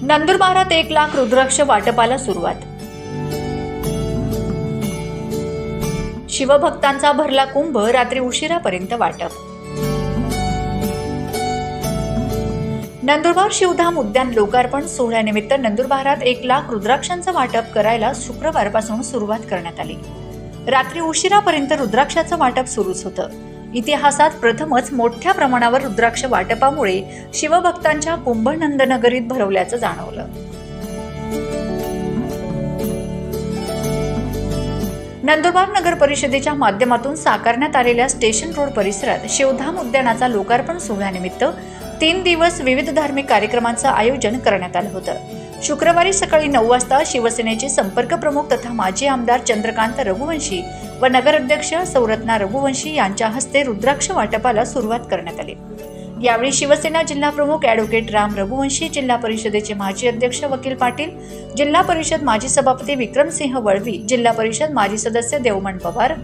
नंदुरबारात 1 लाख रुद्राक्ष वाटपाला सुरुवात। शिवभक्तांचा भरला कुंभ, रात्री उशिरापर्यंत वाटप। नंदुरबार शिवधाम उद्यान लोकार्पण सोहळ्यानिमित्त नंदुरबारात 1 लाख रुद्राक्षांचं वाटप करायला शुक्रवारपासून सुरुवात करण्यात आली। रात्री उशिरापर्यंत रुद्राक्षाचं वाटप सुरूच होतं। इतिहासात प्रथमच मोठ्या प्रमाणावर रुद्राक्ष वाटपामुळे शिवभक्तांच्या कुंभ नंदनगरीत भरवल्याचं जाणवलं। नंदुरबार नगर परिषदेच्या माध्यमातून साकारण्यात आलेल्या स्टेशन रोड परिसरात शिवधाम उद्यानाचा लोकार्पण सोहळ्यानिमित्त 3 दिवस विविध धार्मिक कार्यक्रमांचं आयोजन करण्यात आलं होतं। शुक्रवारी सकाळी 9 वाजता शिवसेनेचे संपर्क प्रमुख तथा माजी आमदार चंद्रकांत रघुवंशी व नगराध्यक्ष सौरत्ना रघुवंशी यांच्या हस्ते रुद्राक्ष वाटपाला सुरुवात करण्यात आली। यावेळी शिवसेना जिल्हा प्रमुख ॲडव्होकेट राम रघुवंशी, जिल्हा परिषदेचे माजी अध्यक्ष वकील पाटील, जिल्हा परिषद माजी सभापती विक्रमसिंह वळवी, जिल्हा परिषद माजी सदस्य देवमन पवार,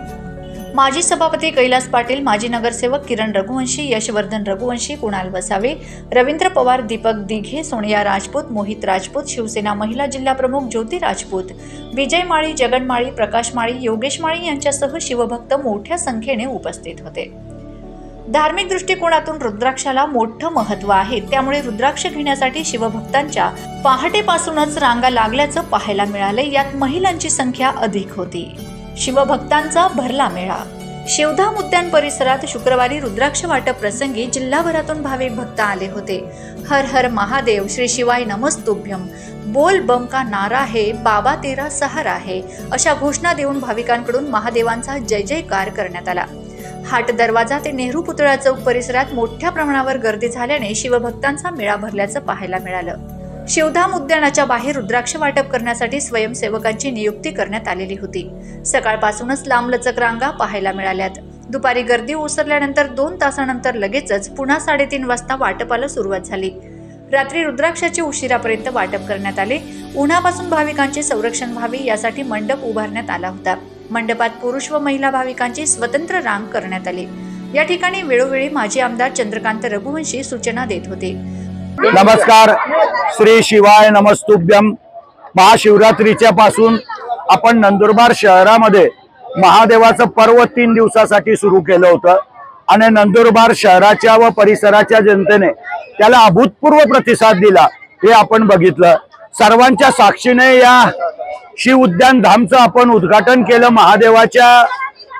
माजी सभापती कैलास पाटील, माजी नगरसेवक किरण रघुवंशी, यशवर्धन रघुवंशी, कुणाल वसावे, रवींद्र पवार, दीपक दिघे, सोनिया राजपूत, मोहित राजपूत, शिवसेना महिला जिल्हा प्रमुख ज्योती राजपूत, विजय माळी, जगन माळी, प्रकाश माळी, योगेश माळी यांच्यासह शिवभक्त मोठ्या संख्येने उपस्थित होते। धार्मिक दृष्टिकोनातून रुद्राक्षाला मोठं महत्त्व आहे, त्यामुळे रुद्राक्ष घेण्यासाठी शिवभक्तांच्या पहाटेपासूनच रांगा लागल्याचं पाहायला मिळाले। यात महिलांची संख्या अधिक होती। शिवभक्तांचा भरला मेळा। शिवधाम उद्यान परिसरात शुक्रवारी रुद्राक्ष वाटप प्रसंगी जिल्हाभरातून भाविक भक्त आले होते। हर हर महादेव, श्री शिवाय नमस्तुभ्यम, बोल बम का नारा है, बाबा तेरा सहारा है अशा घोषणा देऊन भाविकांकडून महादेवांचा जय जयकार करण्यात आला। हाट दरवाजा ते नेहरू पुतळा चौक परिसरात मोठ्या प्रमाणावर गर्दी झाल्याने शिवभक्तांचा मेळा भरल्याचं पाहायला मिळालं। शिवधाम उद्यानाच्या बाहेर रुद्राक्ष वाटप करण्यासाठी स्वयंसेवकांची नियुक्ती करण्यात आलेली होती। सकाळपासूनच लांबलचक रांगा पाहायला मिळाल्यात। दुपारी गर्दी ओसरल्यानंतर 2 तासानंतर लगेचच पुन्हा 3:30 वाजता वाटपाला सुरुवात झाली। रात्री रुद्राक्षाचे उशिरापर्यंत वाटप करण्यात आले। उन्हापासून भाविकांचे संरक्षण व्हावे यासाठी मंडप उभारण्यात आला होता। मंडपात पुरुष व महिला भाविकांची स्वतंत्र रांग करण्यात आली। या ठिकाणी वेळोवेळी माजी आमदार चंद्रकांत रघुवंशी सूचना देत होते। नमस्कार, श्री शिवाय नमस्तुभ्यम। महाशिवरात्रीच्या पासून आपण नंदुरबार शहरामध्ये महादेवाचं पर्व 3 दिवसासाठी सुरू केलं होतं आणि नंदुरबार शहराच्या व परिसराच्या जनतेने त्याला अभूतपूर्व प्रतिसाद दिला, हे आपण बघितलं। सर्वांच्या साक्षीने या शिव उद्यान धामचं आपण उद्घाटन केलं। महादेवाच्या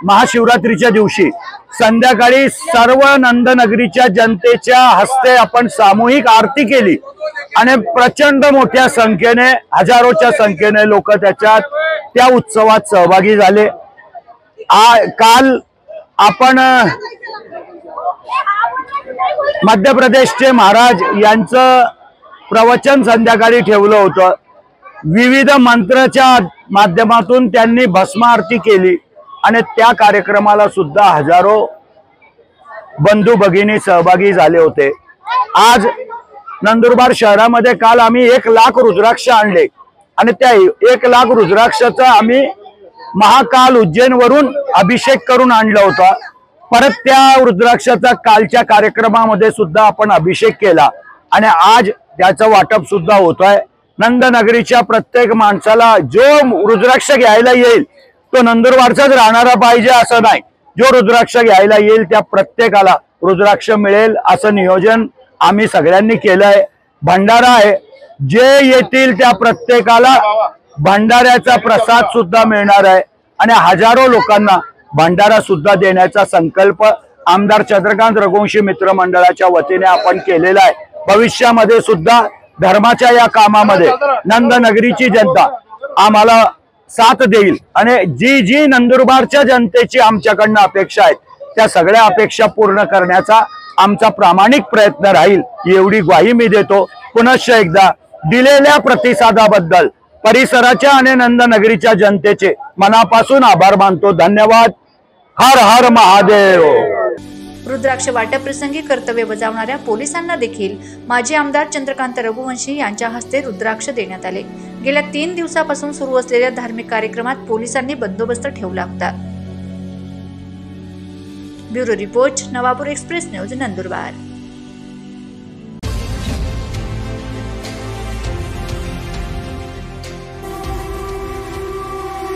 महाशिवरात्रीच्या दिवशी संध्याकाळी सर्व नंदनगरीच्या जनतेच्या हस्ते आपण सामूहिक आरती केली आणि प्रचंड मोठ्या संख्येने, हजारोच्या संख्येने लोक त्या उत्सवात सहभागी झाले। काल आपण मध्य प्रदेशचे महाराज यांचं प्रवचन संध्याकाळी ठेवलं होतं। विविध मंत्राच्या माध्यमातून त्यांनी भस्म आरती केली आणि त्या कार्यक्रमाला सुद्धा हजारो बंधू भगिनी सहभागी झाले होते। आज नंदुरबार शहरामध्ये काल आम्ही 1 लाख रुद्राक्ष आणले आणि त्या 1 लाख रुद्राक्षाचा आम्ही महाकाल उज्जैन वरून अभिषेक करून आणला होता। परत त्या रुद्राक्षाचा कालच्या कार्यक्रमामध्ये सुद्धा आपण अभिषेक केला आणि आज त्याचं वाटप सुद्धा होत आहे। नंदनगरीच्या प्रत्येक माणसाला जो रुद्राक्ष घ्यायला येईल तो नंदुरबारचाच राहणारा पाहिजे असं नाही। जो रुद्राक्ष घ्यायला येईल त्या प्रत्येकाला रुद्राक्ष मिळेल असं नियोजन आम्ही सगळ्यांनी केलंय। भंडारा आहे, जे येतील त्या प्रत्येकाला भंडाऱ्याचा प्रसाद सुद्धा मिळणार आहे आणि हजारो लोकांना भंडारा सुद्धा देण्याचा संकल्प आमदार चंद्रकांत रघुवंशी मित्र मंडळाच्या वतीने आपण केलेला आहे। भविष्यामध्ये सुद्धा धर्माच्या या कामामध्ये नंदनगरीची जनता आम्हाला साथ देईल आणि जी नंदुरबारच्या जनतेची आमच्याकडनं अपेक्षा आहेत त्या सगळ्या अपेक्षा पूर्ण करण्याचा आमचा प्रामाणिक प्रयत्न राहील, एवढी ग्वाही मी देतो। पुनश्च एकदा दिलेल्या प्रतिसादाबद्दल परिसराच्या आणि नंदनगरीच्या जनतेचे मनापासून आभार मानतो। धन्यवाद। हर हर महादेव। रुद्राक्ष वाटप प्रसंगी कर्तव्य बजावणाऱ्या पोलिसांना देखील माजी आमदार चंद्रकांत रघुवंशी यांच्या हस्ते रुद्राक्ष देण्यात आले। गेल्या 3 दिवसापासून सुरू असलेल्या धार्मिक कार्यक्रमात पोलिसांनी बंदोबस्त ठेवला होता। Bureau report, Navapur express news, Nandurbar.